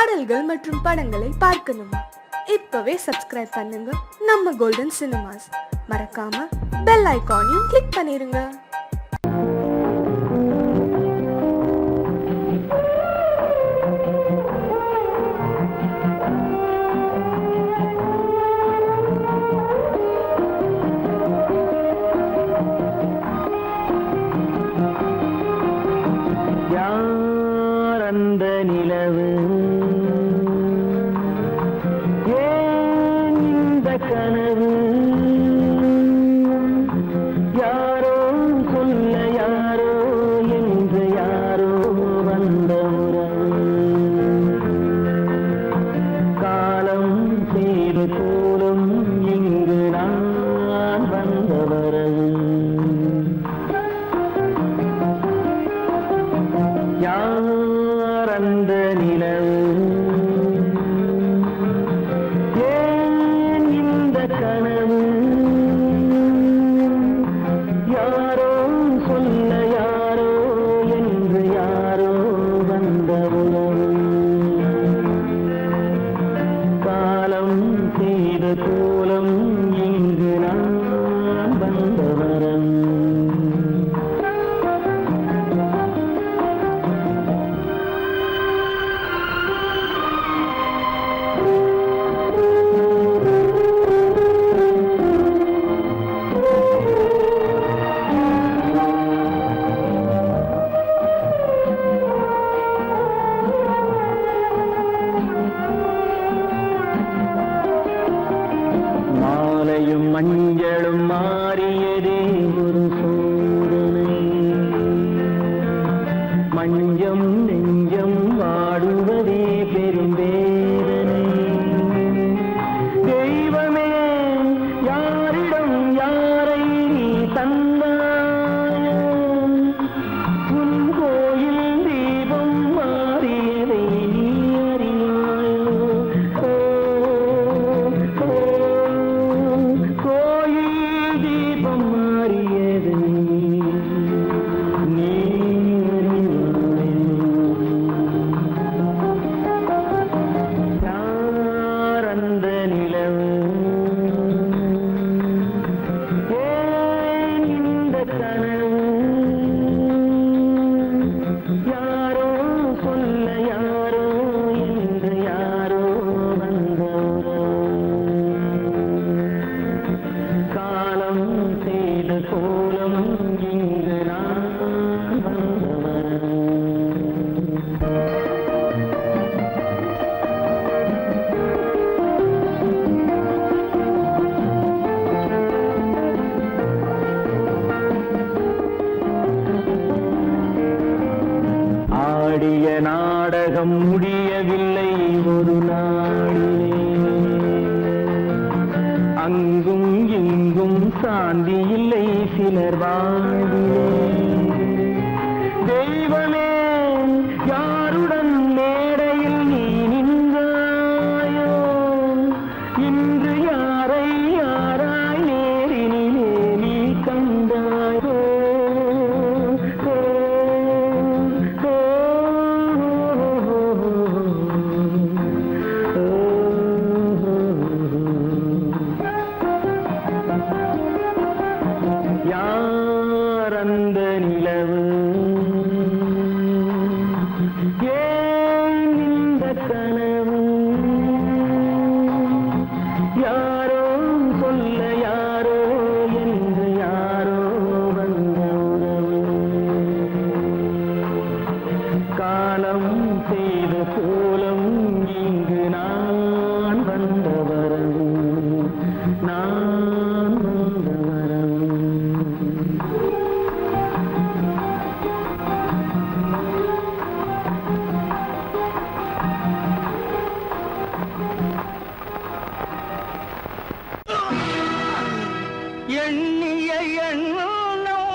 பாடல்கள் மற்றும் படங்களை பார்க்கணுமா? இப்பவே சப்ஸ்கிரைப் பண்ணுங்க நம்ம கோல்டன் சினிமாஸ். மறக்காம பெல் ஐகானையும் கிளிக் பண்ணிருங்க. மஞ்சளும் மாறியதே ஒரு சோதனை, மஞ்சம் நெஞ்சம் வாடுவதே பெரும் வேதனை. தெய்வமே யாரிடம் யாரை நீ தந்தாயோ, உன் கோயில் தீபம் மாறியதை நீ அறியாயோ. ஆடிய நாடகம் முடியவில்லை ஒரு நாளிலே, அங்கும் இங்கும் சாந்தி இல்லை சிலர் வாழ்விலே. தெய்வமே யாருடன் மேடையில் நீ நின்றாயோ, இன்று யாரை யாராய் நேரினிலே நீ கண்டாயோ. யாரந்த நிலவு, ஏன் இந்த கனவு, யாரோ சொல்ல யாரோ என்று யாரோ வந்த உறவு. காலம் செய்த கோலம் இங்கு நான் வந்த வரவு, நான் வந்த வரவு. எண்ணிய எண்ணம்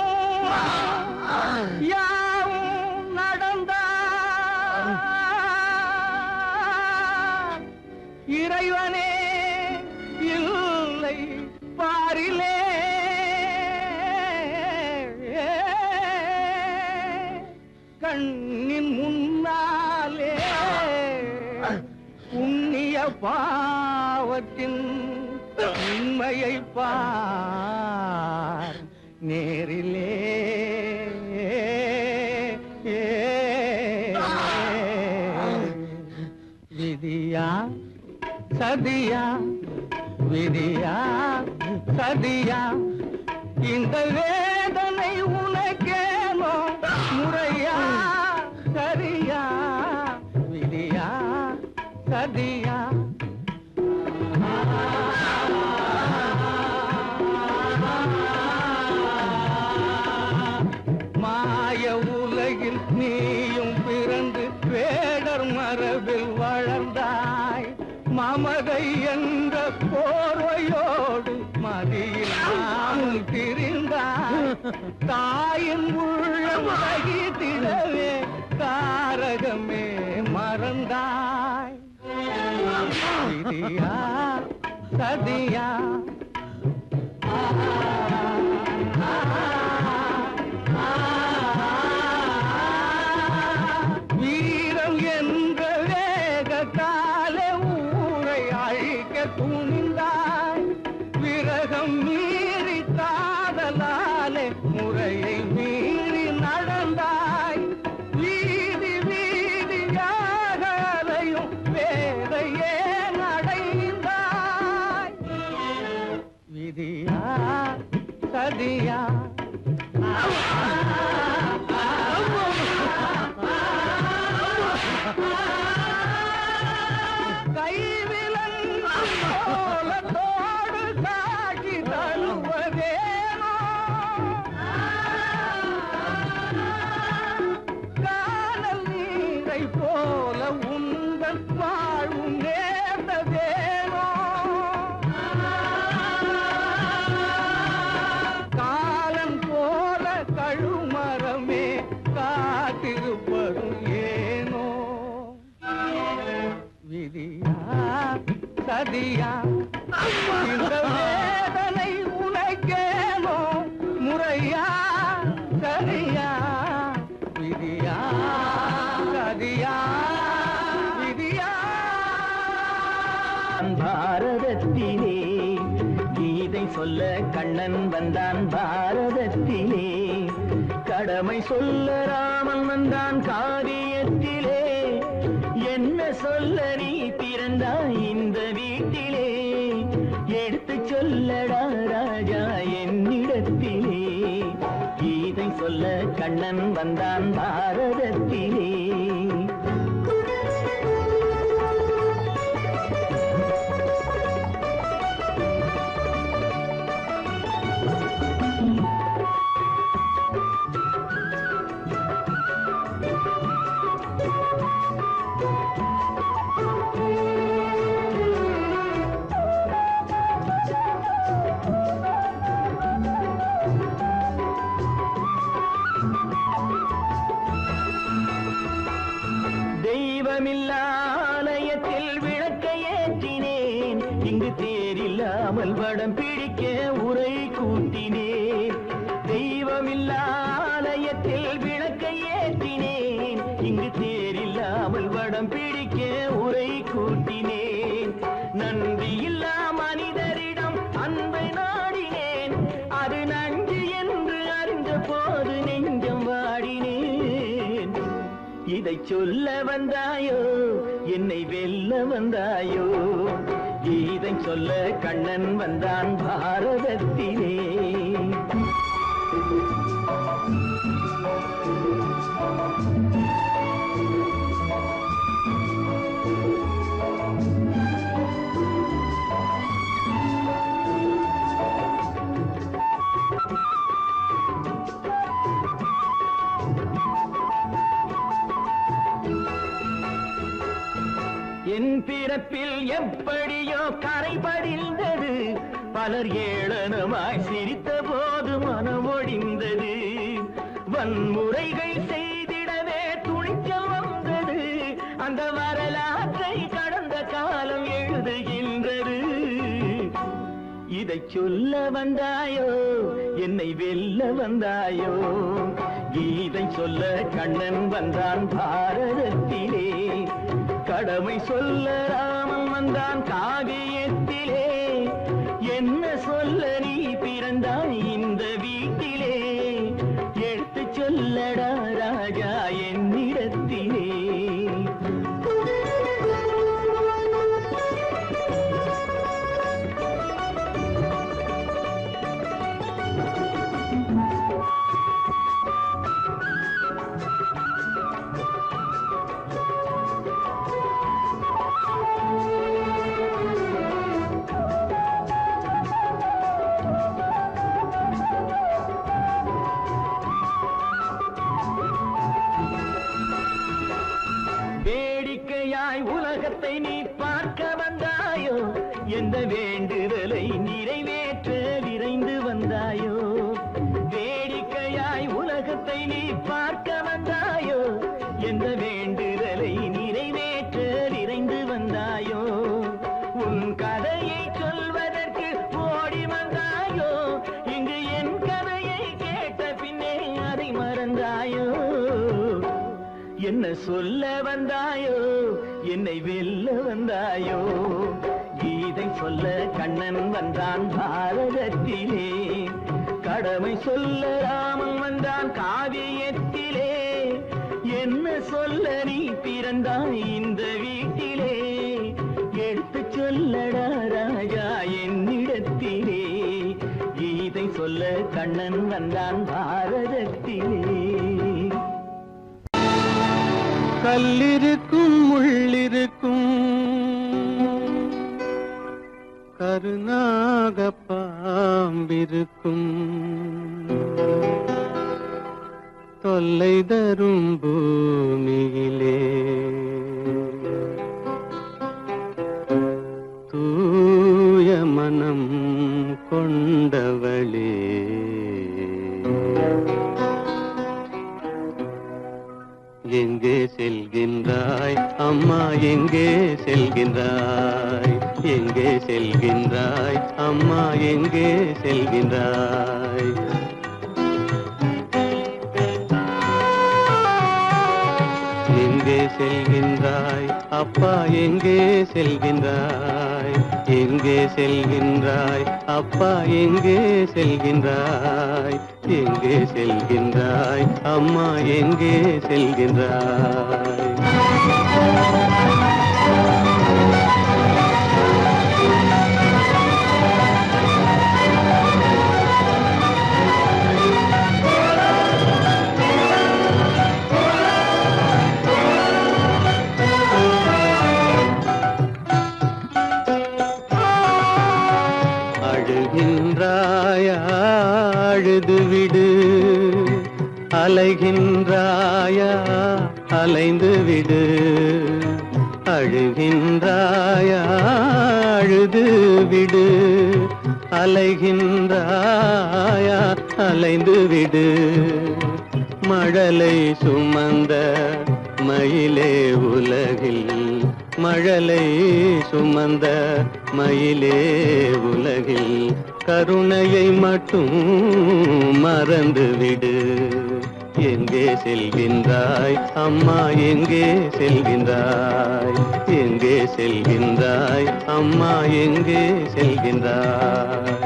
யாவும் நடந்தார், இறைவனே இல்லை பாரிலே. கண்ணின் முன்னாலே பாவத்தின் உண்மையை பார் நேரிலே. விதியா சதியா, விதியா சதியா, இந்த வேதனை உனக்கேனோ முறையா சரியா, விதியா சதியா. மாய உலகில் நீயும் பிறந்து வேடர் மரபில் வளர்ந்தாய். மமதை என்ற போர்வையோடு மதியில்லாமல் திரிந்தாய். தாயின் உள்ளம் தகித்திடவே தாரகமே மறந்தாய். விதியா சதியா, வீரம் என்ற வேகத்தாலே ஊரை அழிக்க துணிந்தாய். விரகம் மீறி காதலாலே முறையை மீறி நடந்தாய். வீதி வீதியாக அலையும் வேதையே நடைந்தாய். விதியா சதியா, கைவிலன் கோலத்தோடு காட்சி தருவதேனோ. கானல் நீரை போல உந்தன் வாழ்வும் நேர்ந்ததேனோ. காலன் போல கழுமரமே காத்திருப்பதும் ஏனோ. விதியா சதியா, இந்த வேதனை உனக்கேனோ முறையா சரியா, விதியா சதியா, விதியா. பாரதத்திலே கீதை சொல்ல கண்ணன் வந்தான். பாரதத்திலே கடமை சொல்ல ராமன் வந்தான். காரியத்திலே என்ன சொல்ல நீ பிறந்தாய் இந்த வீட்டிலே. எடுத்து சொல்லடா ராஜா என்னிடத்திலே. கீதை சொல்ல கண்ணன் வந்தான் பாரதத்திலே. தெய்வமில்லாலயத்தில் விளக்கை ஏற்றினேன். இங்கு தேரில்லாமல் வடம் பிடிக்க உரை கூட்டினேன். தெய்வமில்லாலயத்தில் விளக்கை ஏற்றினேன். இங்கு தேரில்லாமல் வடம் பிடிக்க உரை கூட்டினேன். நன்றியில்லா மனிதரிடம் அன்பை நாடினேன். அது நன்றி என்று அறிந்த போது நெஞ்சம் வாடினேன். இதை சொல்ல வந்தாயோ என்னை வெல்ல வந்தாயோ. கீதை சொல்ல கண்ணன் வந்தான் பாரதத்திலே. என் பிறப்பில் எப்படியோ கரை படிந்தது. பலர் ஏளனமாய் சிரித்த போது மனம் ஒடிந்தது. வன்முறைகள் செய்திடவே துணிச்சல் வந்தது. அந்த வரலாற்றை கடந்த காலம் எழுதுகின்றது. இதை சொல்ல வந்தாயோ என்னை வெல்ல வந்தாயோ. கீதை சொல்ல கண்ணன் வந்தான் பாரதத்திலே. கடமை சொல்ல ராமன் வந்தான் காவியத்திலே, என்ன சொல்ல நீ பிறந்தாய் இந்த வீட்டிலே, எடுத்து சொல்லடா ராஜா என்னிடத்திலே. வேடிக்கையாய் உலகத்தை நீ பார்க்க வந்தாயோ, எந்த வேண்டுதலை நிறைவேற்ற விரைந்து வந்தாயோ. வேடிக்கையாய் உலகத்தை நீ பார்க்க வந்தாயோ, எந்த வேண்டுதலை நிறைவேற்ற விரைந்து வந்தாயோ. உன் கதையை சொல்வதற்கு ஓடி வந்தாயோ, இங்கு என் கதையை கேட்ட பின்னே அதை மறந்தாயோ. என்ன சொல்ல வந்தாயோ, என்னை வெல்ல வந்தாயோ. கீதை சொல்ல கண்ணன் வந்தான் பாரதத்திலே, கடமை சொல்ல ராமன் வந்தான் காவியத்திலே, என்ன சொல்ல நீ பிறந்தாய் இந்த வீட்டிலே, எடுத்து சொல்லடா ராஜா என்னிடத்திலே. கீதை சொல்ல கண்ணன் வந்தான் பாரதத்திலே. கல்லிருக்கும் முள்ளிருக்கும் கருநாக பாம்பிருக்கும், தொல்லை தரும் பூமியிலே தூய மனம் கொண்டவளே. எங்கே செல்கின்றாய் அம்மா, எங்கே செல்கின்றாய், எங்கே செல்கின்றாய் அம்மா, எங்கே செல்கின்றாய். எங்கே செல்கின்றாய் அப்பா, எங்கே செல்கின்றாய், எங்கே செல்கின்றாய் அப்பா, எங்கே செல்கின்றாய், எங்கே செல்கின்றாய் அம்மா, எங்கே செல்கின்றாய். அழுகின்றாயா அழுது விடு, அலைகின்றாயா அலைந்து விடு. அழுகின்றாயா அழுது விடு, அலைகின்றாயா அலைந்து விடு. மழலை சுமந்த மயிலே உலகில், மழலை சுமந்த மயிலே உலகில், கருணையை மட்டும் மறந்துவிடு. எங்கே செல்கின்றாய் அம்மா, எங்கே செல்கின்றாய், எங்கே செல்கின்றாய் அம்மா, எங்கே செல்கின்றாய்.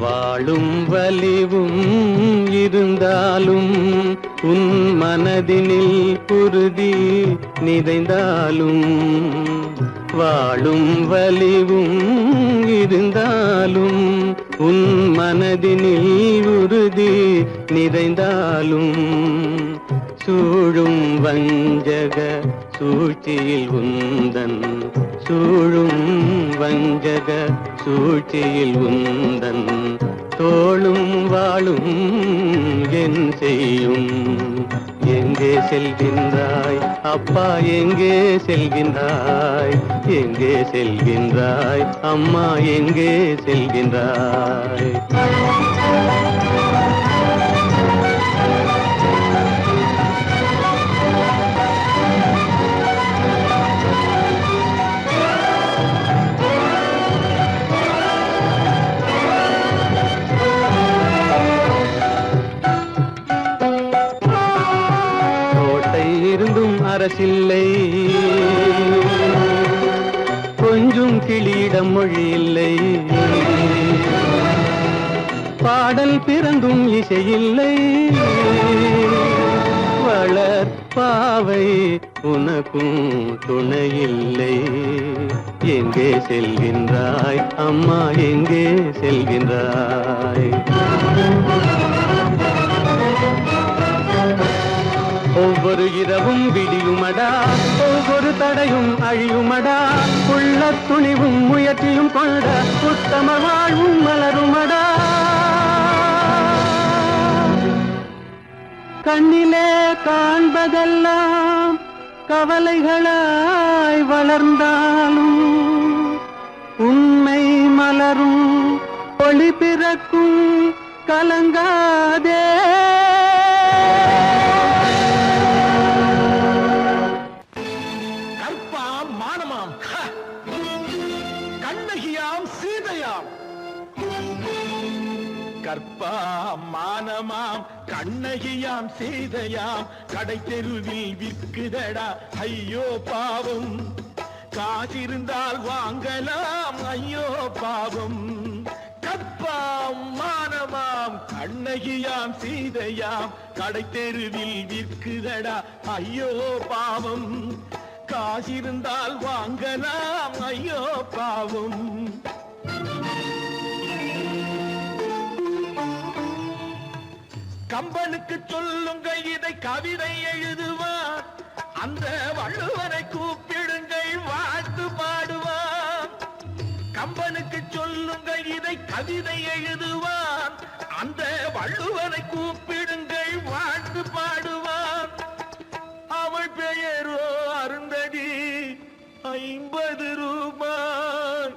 வாழும் வலிவும் இருந்தாலும், உன் மனதினில் உறுதி நிறைந்தாலும், வாழும் வலிவும் இருந்தாலும், உன் மனதினில் உறுதி நிறைந்தாலும், சூழும் வஞ்சக சூழ்ச்சியில் உந்தன், சூழும் வஞ்சக சூழ்ச்சியில் உந்தன், தோளும் வாழும் என் செய்யும். எங்கே செல்கின்றாய் அப்பா, எங்கே செல்கின்றாய், எங்கே செல்கின்றாய் அம்மா, எங்கே செல்கின்றாய். அரசில்லை, கொஞ்சும் கிளியிடம் மொழி இல்லை, பாடல் பிறந்தும் இசையில்லை, வளர்ப்பாவை உனக்கும் துணையில்லை. எங்கே செல்கின்றாய் அம்மா, எங்கே செல்கின்றாய்? ஒவ்வொரு இரவும் விடியுமடா, ஒவ்வொரு தடையும் அழியுமடா, உள்ள துணிவும் முயற்சியும் கொண்ட உத்தம வாழ்வும் மலருமடா. கண்ணிலே காண்பதெல்லாம் கவலைகளாய் வளர்ந்தாலும் உண்மை மலரும், ஒளி பிறக்கும், கலங்காதே. கற்பாம் மானமாம், கண்ணகியாம் சீதையாம். கற்பாம் மானமாம், கண்ணகியாம் சீதையாம், கடை தெருவில் விற்குதடா ஐயோ பாவம். காசிருந்தால் வாங்கலாம் ஐயோ பாவம். கற்பாம் மானமாம், கண்ணகியாம் சீதையாம், கடை தெருவில் விற்குதடா ஐயோ பாவம். காசிருந்தால் வாங்கலாம் ஐயோ பாவம். கம்பனுக்கு சொல்லுங்கள் இதை கவிதை எழுதுவார், அந்த வள்ளுவனை கூப்பிடுங்கள் வாழ்த்து பாடுவார். கம்பனுக்கு சொல்லுங்கள் இதை கவிதை எழுதுவார், அந்த வள்ளுவனை கூப்பிடுங்கள் வாழ்த்து பாடுவார். அவள் பெயரோ அருந்ததி 50 ரூபாய்,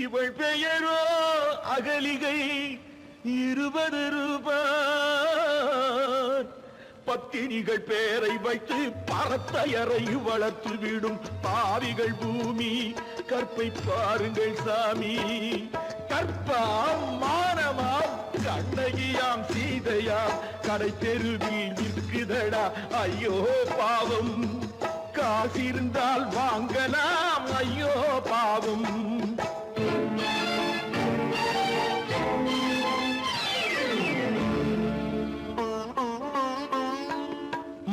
இவள் பெயரோ அகலிகை 20 ரூபாய். பத்தினிகள் பேரை வைத்து பரத்தையறை வளர்த்து விடும் பாவிகள் பூமி, கற்பை பாருங்கள் சாமி. கற்பாம் மானமாம், கண்ணகியாம் சீதையாம், கடை தெருவில் விற்குதடா ஐயோ பாவம். காசிருந்தால் வாங்கலாம் ஐயோ பாவம்.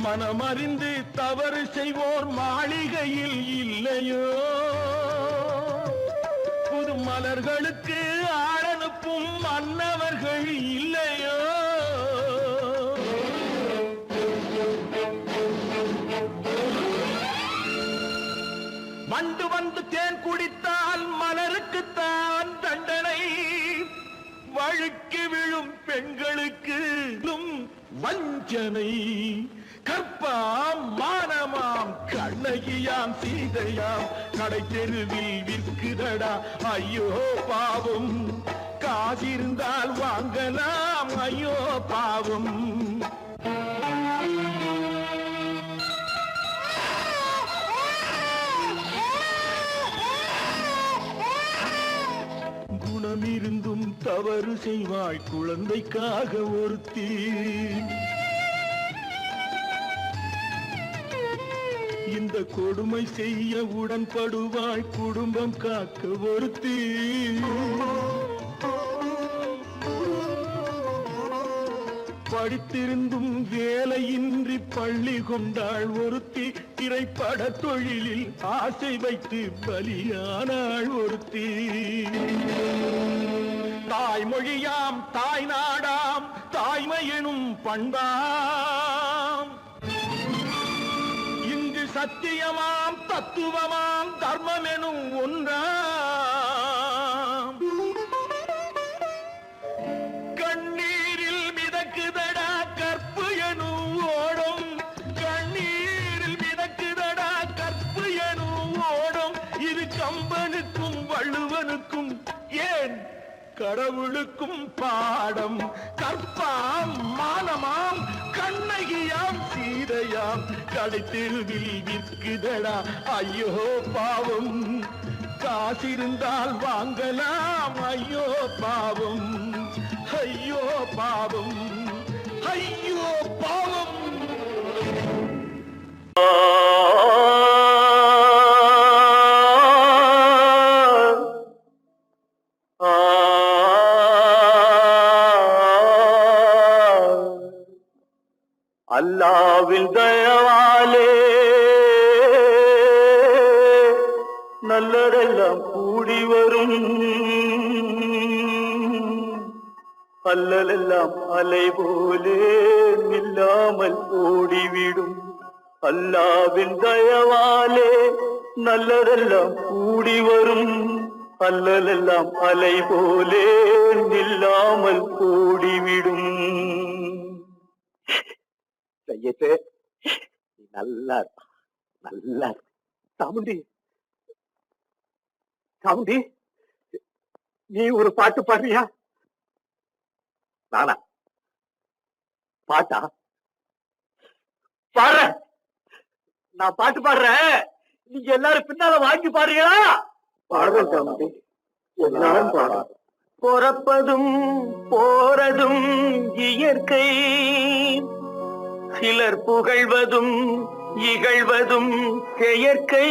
மனமறிந்து தவறு செய்வோர் மாளிகையில் இல்லையோ, புது மலர்களுக்கு ஆளனுப்பும் மன்னவர்கள் இல்லையோ. வண்டு வந்து தேன் குடித்தால் மலருக்குத்தான் தண்டனை, வழுக்கி விழும் பெண்களுக்கு வஞ்சனை. கற்பாம் மானமாம், கண்ணகியாம் சீதையாம், கடை தெருவில் விற்குதடா ஐயோ பாவம். காசிருந்தால் வாங்கலாம் ஐயோ பாவம். குணமிருந்தும் தவறு செய்வாய் குழந்தைக்காக ஒருத்தி, இந்த கொடுமை செய்ய உடன்படுவாய் குடும்பம் காக்க ஒருத்தி. படித்திருந்தும் வேலையின்றி பள்ளி கொண்டாள் ஒருத்தி, திரைப்பட தொழிலில் ஆசை வைத்து பலியானாள் ஒருத்தி. தாய்மொழியாம் தாய் நாடாம் தாய்மை எனும் பண்பாம், இங்கு சத்தியமாம் தத்துவமாம் தர்மம் எனும் ஒன்றாம். கண்ணீரில் மிதக்குதடா கற்பு எனும் ஓடும், கண்ணீரில் மிதக்குதடா கற்பு எனும் ஓடும். இது கம்பனுக்கும் வள்ளுவனுக்கும் ஏன் கடவுளுக்கும் பாடம். கற்பாம் மானமாம், கண்ணகியாம் சீதையாம், கடை தெருவில் விற்குதடா ஐயோ பாவம். காசிருந்தால் வாங்கலாம் ஐயோ பாவம். ஐயோ பாவம், ஐயோ பாவம். அல்லாவின் தயவாலே நல்லதெல்லாம் கூடி வரும், அல்லலெல்லாம் அலை போலே நில்லாமல் ஓடிவிடும். அல்லாவின் தயவாலே நல்லதெல்லாம் கூடி வரும், அல்லலெல்லாம் அலை போலே நில்லாமல் ஓடிவிடும். சையத்து, நல்லா நல்லா சாமுண்டி, சாமுண்டி, நீ ஒரு பாட்டு பாடுறியா? நானா பாட்டா பாடுற? நான் பாட்டு பாடுறேன், நீங்க எல்லாரும் பின்னால வாங்கி பாடுறீங்களா? பாடுறேன் சாமுண்டி, எல்லாரும் பாடு. பொறப்பதும் போறதும் இயற்கை, சிலர் புகழ்வதும் இகழ்வதும் செயற்கை.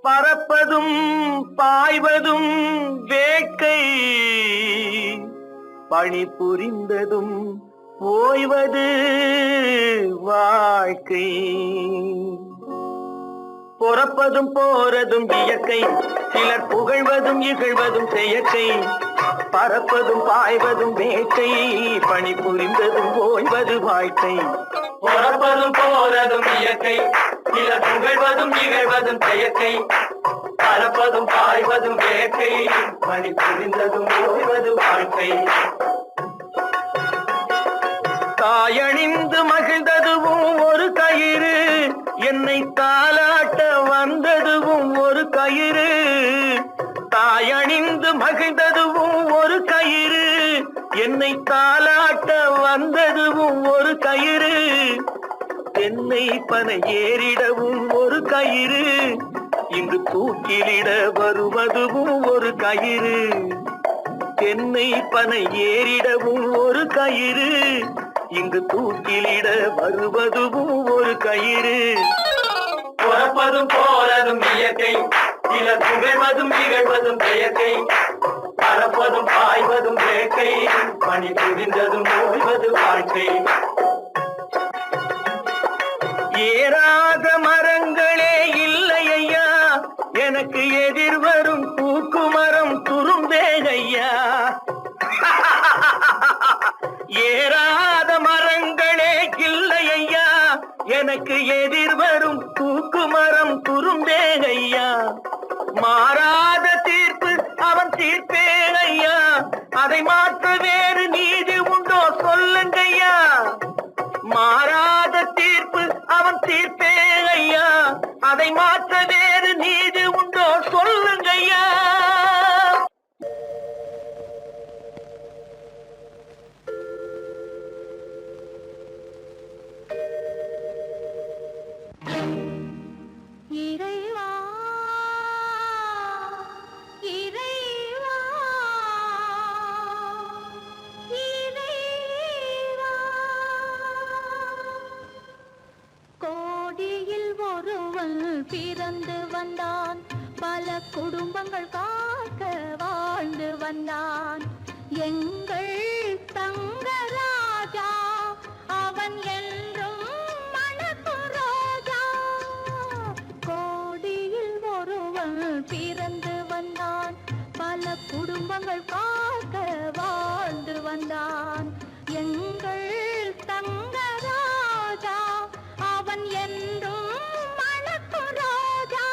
பறப்பதும் பாய்வதும் வேட்கை, பணி புரிந்ததும் ஓய்வது வாழ்க்கை. பொறப்பதும் போறதும் இயற்கை, சிலர் புகழ்வதும் இகழ்வதும் செயற்கை. பறப்பதும் பாய்வதும் வேட்கை, பணி புரிந்ததும் ஓய்வது வாழ்க்கை. பொறப்பதும் போறதும் இயற்கை, சிலர் புகழ்வதும் இகழ்வதும் செயற்கை. பறப்பதும் பாய்வதும் வேட்கை, பணி புரிந்ததும் ஓய்வது வாழ்க்கை. தாயணிந்து மகிழ்ந்ததுவும் ஒரு கயிறு, என்னை தாலாட்ட வந்ததுவும் ஒரு கயிறு. தாயணிந்து மகிழ்ந்ததுவும் ஒரு கயிறு, என்னை தாலாட்ட வந்ததுவும் ஒரு கயிறு. தென்னை பனை ஏறிடவும் ஒரு கயிறு, இங்கு தூக்கிலிட வருவதுவும் ஒரு கயிறு. தென்னை பனை ஏறிடவும் ஒரு கயிறு, இங்கு தூக்கிலிட வருவதுவும் ஒரு கயிறு. பொறப்பதும் போறதும் இயற்கை, சிலர் புகழ்வதும் இகழ்வதும் செயற்கை. பறப்பதும் பாய்வதும் வேட்கை, பணி புரிந்ததும் ஓய்வது வாழ்க்கை. ஏறாத மரங்களே இல்லை ஐயா, எனக்கு எதிர் வரும் பூக்குமரம் துரும்பேகையா. ஏறாத மரங்களே இல்லை ஐயா, எனக்கு எதிர் வரும் பூக்குமரம் துரும்பேகையா. மாறாத தீர்ப்பு அவன் தீர்ப்பேகையா, அதை மாற்ற வேறு நீதி உண்டோ சொல்லுங்கய்யா. மாறாத தீர்ப்பு அவன் தீர்ப்பேகையா, அதை மாற்ற வேறு நீதி உண்டோ சொல்லுங்கய்யா. இறைவா இறைவா இறைவா, கோடியில் ஒருவன் பிறந்து வந்தான், பல குடும்பங்கள் காக்க வாழ்ந்து வந்தான். எங்கள் தங்கராஜா அவன் என்றும் மணக்கும் ரோஜா. கோடியில் ஒருவன் பிறந்து வந்தான், பல குடும்பங்கள் காக்க வாழ்ந்து வந்தான். எங்கள் தங்கராஜா அவன் என்றும் மணக்கும் ரோஜா.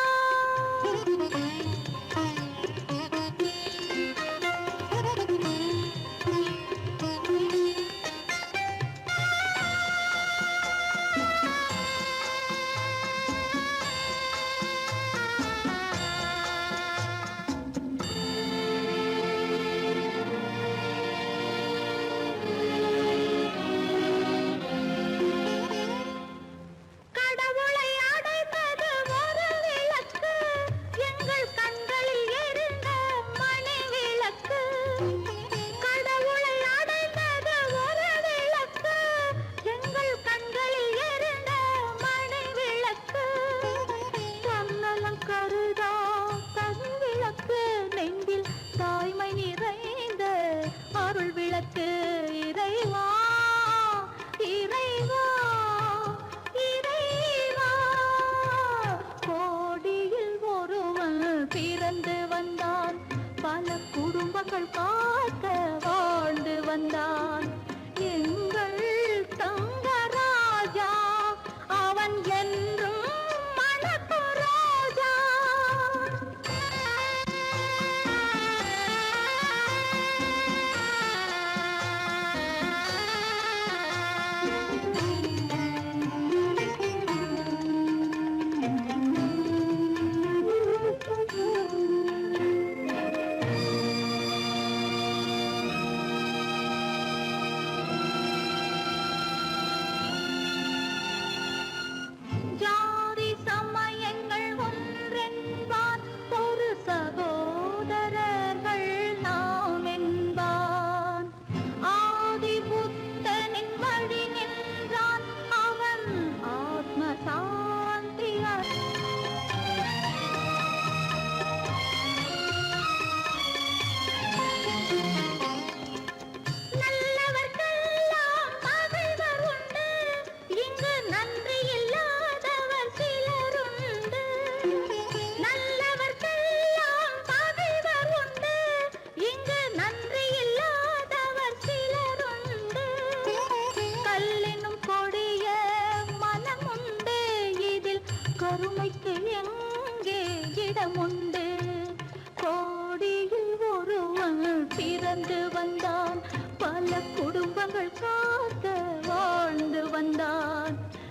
வந்தான்